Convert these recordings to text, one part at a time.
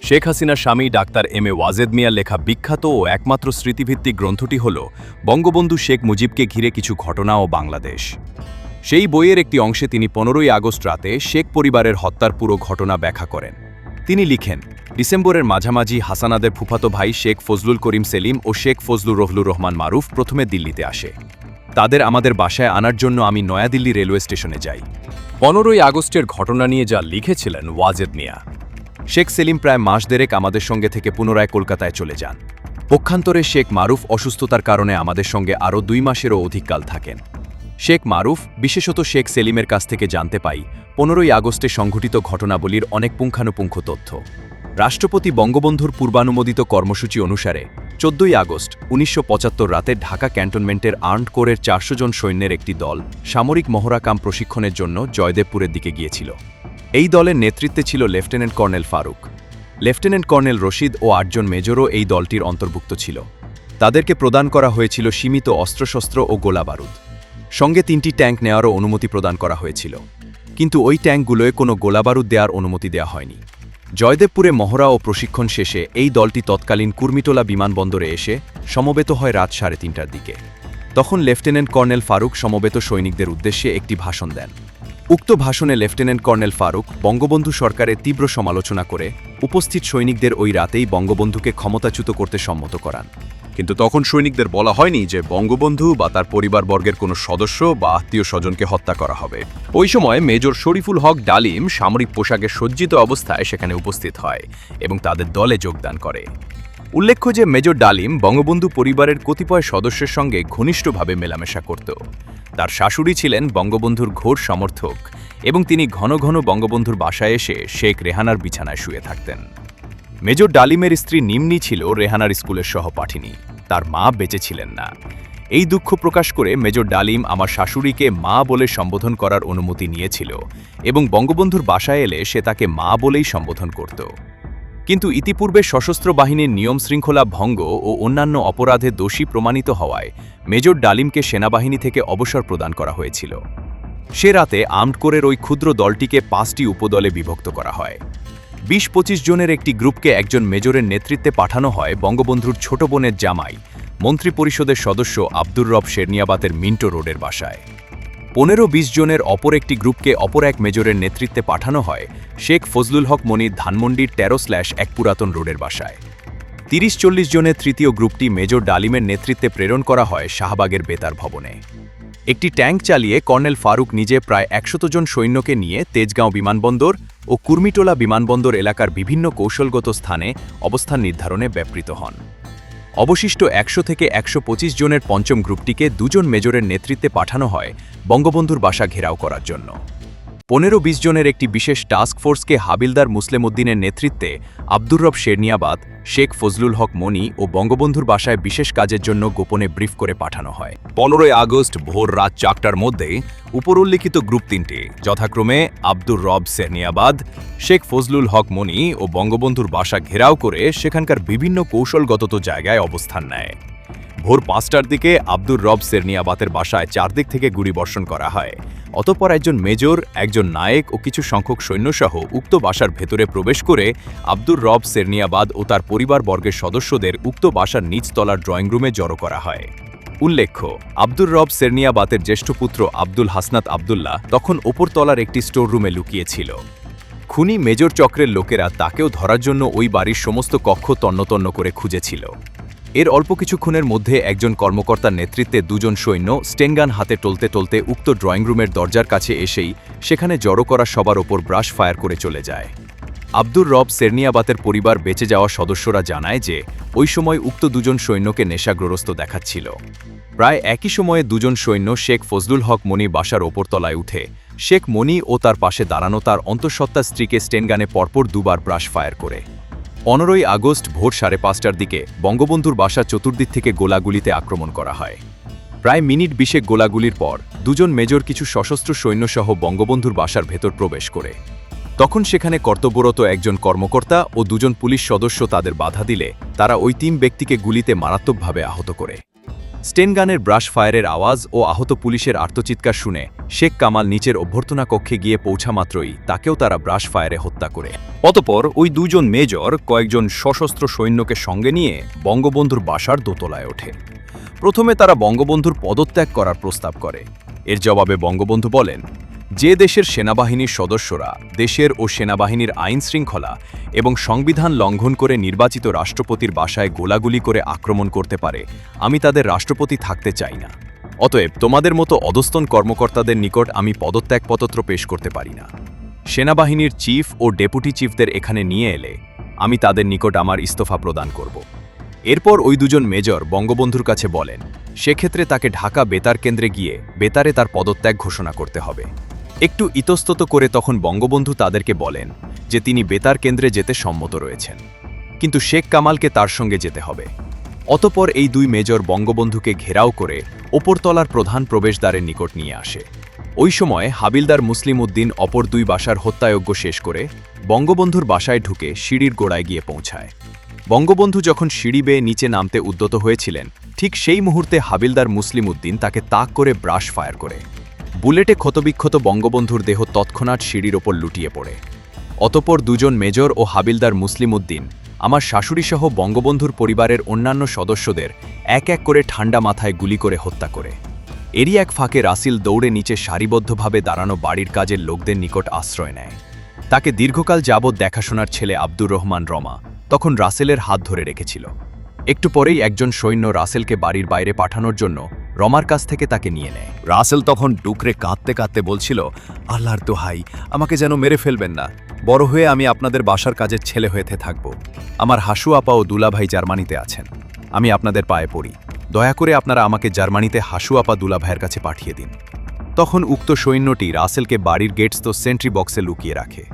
শেখ হাসিনার স্বামী doctor M A Wazed মিয়ার লেখা বিখ্যাত ও একমাত্র স্মৃতিভিত্তিক গ্রন্থটি হল বঙ্গবন্ধু শেখ মুজিবকে ঘিরে কিছু ঘটনা ও বাংলাদেশ। সেই বইয়ের একটি অংশে তিনি 15ই আগস্ট রাতে শেখ পরিবারের হত্যার পুরো ঘটনা ব্যাখ্যা করেন। তিনি লিখেন, ডিসেম্বরের মাঝামাঝি হাসানাদের ফুফাতো ভাই শেখ ফজলুল করিম সেলিম ও শেখ ফজলুর রহমান মারুফ প্রথমে দিল্লিতে আসে। তাদের আমাদের বাসায় আনার জন্য আমি নয়াদিল্লি রেলওয়ে স্টেশনে যাই। 15ই আগস্টের ঘটনা নিয়ে যা লিখেছিলেন ওয়াজেদ মিয়া। শেখ সেলিম প্রায় মাস দেড়েক আমাদের সঙ্গে থেকে পুনরায় কলকাতায় চলে যান। পক্ষান্তরে শেখ মারুফ অসুস্থতার কারণে আমাদের সঙ্গে আরও 2 মাসেরও অধিককাল থাকেন। শেখ মারুফ, বিশেষত শেখ সেলিমের কাছ থেকে জানতে পাই 15ই আগস্টে সংঘটিত ঘটনাবলীর অনেক পুঙ্খানুপুঙ্খ তথ্য। রাষ্ট্রপতি বঙ্গবন্ধুর পূর্বানুমোদিত কর্মসূচি অনুসারে 14ই আগস্ট 1975 রাতে ঢাকা ক্যান্টনমেন্টের আর্মড কোরের 400 জন সৈন্যের একটি দল সামরিক মহড়া কাম প্রশিক্ষণের জন্য জয়দেবপুরের দিকে গিয়েছিল। এই দলের নেতৃত্বে ছিল lieutenant colonel Farooq. Lieutenant colonel Rashid ও 8 জন মেজরও এই দলটির অন্তর্ভুক্ত ছিল। তাদেরকে প্রদান করা হয়েছিল সীমিত অস্ত্রশস্ত্র ও গোলাবারুদ। সঙ্গে 3টি ট্যাঙ্ক নেওয়ারও অনুমতি প্রদান করা হয়েছিল, কিন্তু ওই ট্যাঙ্কগুলোয় কোনো গোলাবারুদ দেওয়ার অনুমতি দেওয়া হয়নি। জয়দেবপুরে মহড়া ও প্রশিক্ষণ শেষে এই দলটি তৎকালীন কুর্মিটোলা বিমানবন্দরে এসে সমবেত হয় রাত 3:30টার দিকে। তখন লেফটেন্যান্ট কর্নেল ফারুক সমবেত সৈনিকদের উদ্দেশ্যে একটি ভাষণ দেন। উক্ত ভাষণে লেফটেন্যান্ট কর্নেল ফারুক বঙ্গবন্ধু সরকারের তীব্র সমালোচনা করে উপস্থিত সৈনিকদের ওই রাতেই বঙ্গবন্ধুকে ক্ষমতাচ্যুত করতে সম্মত করান। কিন্তু তখন সৈনিকদের বলা হয়নি যে বঙ্গবন্ধু বা তার পরিবারবর্গের কোনো সদস্য বা আত্মীয় স্বজনকে হত্যা করা হবে। ওই সময় মেজর শরীফুল হক ডালিম সামরিক পোশাকে সজ্জিত অবস্থায় সেখানে উপস্থিত হয় এবং তাদের দলে যোগদান করে। উল্লেখ্য যে মেজর ডালিম বঙ্গবন্ধু পরিবারের কতিপয় সদস্যের সঙ্গে ঘনিষ্ঠভাবে মেলামেশা করত। তার শাশুড়ি ছিলেন বঙ্গবন্ধুর ঘোর সমর্থক এবং তিনি ঘন ঘন বঙ্গবন্ধুর বাসায় এসে শেখ রেহানার বিছানায় শুয়ে থাকতেন। মেজর ডালিমের স্ত্রী নিম্নি ছিল রেহানার স্কুলের সহপাঠিনী। তার মা বেঁচে ছিলেন না। এই দুঃখ প্রকাশ করে মেজর ডালিম আমার শাশুড়িকে মা বলে সম্বোধন করার অনুমতি নিয়েছিল এবং বঙ্গবন্ধুর বাসায় এলে সে তাকে মা বলেই সম্বোধন করত। কিন্তু ইতিপূর্বে সশস্ত্র বাহিনীর নিয়ম শৃঙ্খলা ভঙ্গ ও অন্যান্য অপরাধে দোষী প্রমাণিত হওয়ায় মেজর ডালিমকে সেনাবাহিনী থেকে অবসর প্রদান করা হয়েছিল। সে রাতে আর্মড কোরের ওই ক্ষুদ্র দলটিকে 5টি উপদলে বিভক্ত করা হয়। 20-25 জনের একটি গ্রুপকে একজন মেজরের নেতৃত্বে পাঠানো হয় বঙ্গবন্ধুর ছোট বোনের জামাই, মন্ত্রিপরিষদের সদস্য আব্দুর রব শেরনিয়াবাতের মিন্টো রোডের বাসায়। 15-20 জনের অপর একটি গ্রুপকে অপর এক মেজরের নেতৃত্বে পাঠানো হয় শেখ ফজলুল হক মনির ধানমন্ডির 13/1 পুরাতন রোডের বাসায়। 30-40 জনের তৃতীয় গ্রুপটি মেজর ডালিমের নেতৃত্বে প্রেরণ করা হয় শাহবাগের বেতার ভবনে। একটি ট্যাঙ্ক চালিয়ে কর্নেল ফারুক নিজে প্রায় 100 জন সৈন্যকে নিয়ে তেজগাঁও বিমানবন্দর ও কুর্মিটোলা বিমানবন্দর এলাকার বিভিন্ন কৌশলগত স্থানে অবস্থান নির্ধারণে ব্যাপৃত হন। অবশিষ্ট 100 থেকে 125 জনের পঞ্চম গ্রুপটিকে 2 জন মেজরের নেতৃত্বে পাঠানো হয় বঙ্গবন্ধুর বাসা ঘেরাও করার জন্য। 15-20 জনের একটি বিশেষ টাস্ক ফোর্সকে হাবিলদার মুসলেম উদ্দিনের নেতৃত্বে আব্দুর রব শেরনিয়াবাদ, শেখ ফজলুল হক মনি ও বঙ্গবন্ধুর বাসায় বিশেষ কাজের জন্য গোপনে ব্রিফ করে পাঠানো হয়। 15ই আগস্ট ভোর রাত 4টার মধ্যে উপরোল্লিখিত গ্রুপ 3টি যথাক্রমে আব্দুর রব শেরনিয়াবাদ, শেখ ফজলুল হক মনি ও বঙ্গবন্ধুর বাসা ঘেরাও করে সেখানকার বিভিন্ন কৌশলগত জায়গায় অবস্থান নেয়। ভোর 5টার দিকে আব্দুর রব শেরনিয়াবাতের বাসায় চারদিক থেকে গুলিবর্ষণ করা হয়। অতঃপর একজন মেজর, একজন নায়েক ও কিছু সংখ্যক সৈন্যসহ উক্ত বাসার ভেতরে প্রবেশ করে আব্দুর রব শেরনিয়াবাদ ও তার পরিবারবর্গের সদস্যদের উক্ত বাসার নিচতলার ড্রয়িং রুমে জড়ো করা হয়। উল্লেখ্য, আব্দুর রব শেরনিয়াবাতের জ্যেষ্ঠ পুত্র আব্দুল হাসনাত আবদুল্লাহ তখন ওপরতলার একটি স্টোর রুমে লুকিয়েছিল। খুনি মেজর চক্রের লোকেরা তাকেও ধরার জন্য ওই বাড়ির সমস্ত কক্ষ তন্নতন্ন করে খুঁজেছিল। এর অল্প কিছুক্ষণের মধ্যে একজন কর্মকর্তার নেতৃত্বে 2 জন সৈন্য স্টেনগান হাতে টলতে টলতে উক্ত ড্রয়িং রুমের দরজার কাছে এসেই সেখানে জড়ো করা সবার ওপর ব্রাশ ফায়ার করে চলে যায়। আব্দুর রব শেরনিয়াবাতের পরিবার বেঁচে যাওয়া সদস্যরা জানায় যে ওই সময় উক্ত 2 জন সৈন্যকে নেশাগ্রস্ত দেখাচ্ছিল। প্রায় একই সময়ে 2 জন সৈন্য শেখ ফজলুল হক মনি বাসার ওপরতলায় উঠে শেখ মনি ও তার পাশে দাঁড়ানো তার অন্তঃসত্ত্বা স্ত্রীকে স্টেনগানে পরপর 2 বার ব্রাশ ফায়ার করে। 15ই আগস্ট ভোর 5:30টার দিকে বঙ্গবন্ধুর বাসা চতুর্দিক থেকে গোলাগুলিতে আক্রমণ করা হয়। প্রায় মিনিট 20 গোলাগুলির পর 2 জন মেজর কিছু সশস্ত্র সৈন্যসহ বঙ্গবন্ধুর বাসার ভেতর প্রবেশ করে। তখন সেখানে কর্তব্যরত একজন কর্মকর্তা ও 2 জন পুলিশ সদস্য তাদের বাধা দিলে তারা ওই 3 ব্যক্তিকে গুলিতে মারাত্মকভাবে আহত করে। স্টেনগানের ব্রাশ ফায়ারের আওয়াজ ও আহত পুলিশের আর্তচিৎকার শুনে শেখ কামাল নিচের অভ্যর্থনা কক্ষে গিয়ে পৌঁছামাত্রই তাকেও তারা ব্রাশ ফায়ারে হত্যা করে। অতপর ওই দুজন মেজর কয়েকজন সশস্ত্র সৈন্যকে সঙ্গে নিয়ে বঙ্গবন্ধুর বাসার দোতলায় ওঠে। প্রথমে তারা বঙ্গবন্ধুর পদত্যাগ করার প্রস্তাব করে। এর জবাবে বঙ্গবন্ধু বলেন, যে দেশের সেনাবাহিনীর সদস্যরা দেশের ও সেনাবাহিনীর আইন শৃঙ্খলা এবং সংবিধান লঙ্ঘন করে নির্বাচিত রাষ্ট্রপতির বাসায় গোলাগুলি করে আক্রমণ করতে পারে, আমি তাদের রাষ্ট্রপতি থাকতে চাই না। অতএব তোমাদের মতো অধস্তন কর্মকর্তাদের নিকট আমি পদত্যাগপত্র পেশ করতে পারি না। সেনাবাহিনীর চিফ ও ডেপুটি চিফদের এখানে নিয়ে এলে আমি তাদের নিকট আমার ইস্তফা প্রদান করব। এরপর ওই দুজন মেজর বঙ্গবন্ধুর কাছে বলেন, সেক্ষেত্রে তাকে ঢাকা বেতার কেন্দ্রে গিয়ে বেতারে তার পদত্যাগ ঘোষণা করতে হবে। একটু ইতস্তত করে তখন বঙ্গবন্ধু তাদেরকে বলেন যে তিনি বেতার কেন্দ্রে যেতে সম্মত রয়েছেন, কিন্তু শেখ কামালকে তার সঙ্গে যেতে হবে। অতপর এই দুই মেজর বঙ্গবন্ধুকে ঘেরাও করে ওপরতলার প্রধান প্রবেশদ্বারের নিকট নিয়ে আসে। ওই সময় হাবিলদার মুসলিম উদ্দিন অপর দুই বাসার হত্যাযজ্ঞ শেষ করে বঙ্গবন্ধুর বাসায় ঢুকে সিঁড়ির গোড়ায় গিয়ে পৌঁছায়। বঙ্গবন্ধু যখন সিঁড়ি বেয়ে নিচে নামতে উদ্যত হয়েছিলেন, ঠিক সেই মুহূর্তে হাবিলদার মুসলিম উদ্দিন তাকে তাক করে ব্রাশ ফায়ার করে। বুলেটে ক্ষতবিক্ষত বঙ্গবন্ধুর দেহ তৎক্ষণাৎ সিঁড়ির ওপর লুটিয়ে পড়ে। অতপর দুজন মেজর ও হাবিলদার মুসলিম উদ্দিন আমার শাশুড়িসহ বঙ্গবন্ধুর পরিবারের অন্যান্য সদস্যদের এক এক করে ঠান্ডা মাথায় গুলি করে হত্যা করে। এরই এক ফাঁকে রাসেল দৌড়ে নিচে সারিবদ্ধভাবে দাঁড়ানো বাড়ির কাজের লোকদের নিকট আশ্রয় নেয়। তাকে দীর্ঘকাল যাবৎ দেখাশোনার ছেলে আব্দুর রহমান রমা তখন রাসেলের হাত ধরে রেখেছিল। একটু পরেই একজন সৈন্য রাসেলকে বাড়ির বাইরে পাঠানোর জন্য রমার কাছ থেকে তাকে নিয়ে নেয়। রাসেল তখন ডুকরে কাঁদতে কাঁদতে বলছিল, আল্লাহর দোহাই, আমাকে যেন মেরে ফেলবেন না। বড় হয়ে আমি আপনাদের বাসার কাজের ছেলে হয়ে থাকব। আমার হাসু আপা ও দুলাভাই জার্মানিতে আছেন। আমি আপনাদের পায়ে পড়ি, দয়া করে আপনারা আমাকে জার্মানিতে হাসু আপা দুলাভাইয়ের কাছে পাঠিয়ে দিন। তখন উক্ত সৈন্যটি রাসেলকে বাড়ির গেটস্থ সেন্ট্রি বক্সে লুকিয়ে রাখে।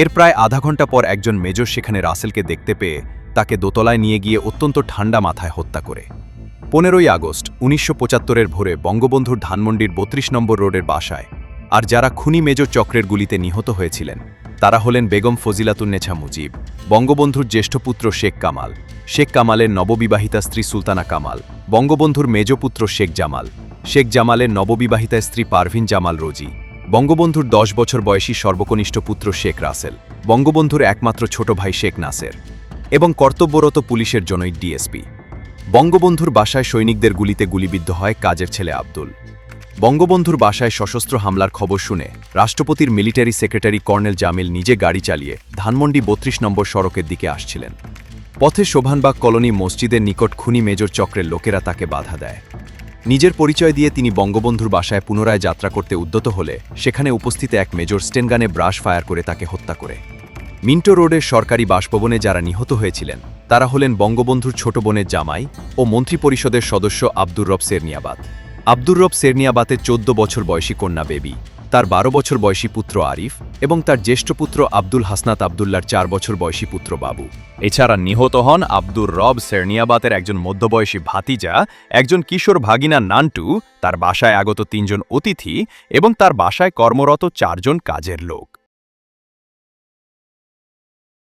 এর প্রায় আধা ঘন্টা পর একজন মেজর সেখানে রাসেলকে দেখতে পেয়ে তাকে দোতলায় নিয়ে গিয়ে অত্যন্ত ঠান্ডা মাথায় হত্যা করে। 15ই আগস্ট 1975-এর ভোরে বঙ্গবন্ধুর ধানমন্ডির 32 নম্বর রোডের বাসায় আর যারা খুনি মেজর চক্রের গুলিতে নিহত হয়েছিলেন তারা হলেন বেগম ফজিলাতুন্নেছা মুজিব, বঙ্গবন্ধুর জ্যেষ্ঠ পুত্র শেখ কামাল, শেখ কামালের নববিবাহিতা স্ত্রী সুলতানা কামাল, বঙ্গবন্ধুর মেজ পুত্র শেখ জামাল, শেখ জামালের নববিবাহিতা স্ত্রী পারভিন জামাল রোজি, বঙ্গবন্ধুর 10 বছর বয়সী সর্বকনিষ্ঠ পুত্র শেখ রাসেল, বঙ্গবন্ধুর একমাত্র ছোট ভাই শেখ নাসের এবং কর্তব্যরত পুলিশের জনৈক ডিএসপি। বঙ্গবন্ধুর বাসায় সৈনিকদের গুলিতে গুলিবিদ্ধ হয় কাজের ছেলে আব্দুল। বঙ্গবন্ধুর বাসায় সশস্ত্র হামলার খবর শুনে রাষ্ট্রপতির মিলিটারি সেক্রেটারি কর্নেল জামিল নিজে গাড়ি চালিয়ে ধানমন্ডি 32 নম্বর সড়কের দিকে আসছিলেন। পথে শোভানবাগ কলোনি মসজিদের নিকট খুনি মেজর চক্রের লোকেরা তাকে বাধা দেয়। নিজের পরিচয় দিয়ে তিনি বঙ্গবন্ধুর বাসায় পুনরায় যাত্রা করতে উদ্যত হলে সেখানে উপস্থিত এক মেজর স্টেনগানে ব্রাশ ফায়ার করে তাকে হত্যা করে। মিন্টো রোডের সরকারি বাসভবনে যারা নিহত হয়েছিলেন তারা হলেন বঙ্গবন্ধুর ছোট বোনের জামাই ও মন্ত্রিপরিষদের সদস্য আব্দুর রব সেরনিয়াবাত। আব্দুর রব সেরনিয়াবাতের 14 বছর বয়সী কন্যা বেবি, তার 12 বছর বয়সী পুত্র আরিফ এবং তার জ্যেষ্ঠ পুত্র আব্দুল হাসনাত আবদুল্লার 4 বছর বয়সী পুত্র বাবু। এছাড়া নিহত হন আব্দুর রব সেরনিয়াবাতের একজন মধ্যবয়সী ভাতিজা, একজন কিশোর ভাগিনা নান্টু, তার বাসায় আগত 3 জন অতিথি এবং তার বাসায় কর্মরত 4 জন কাজের লোক।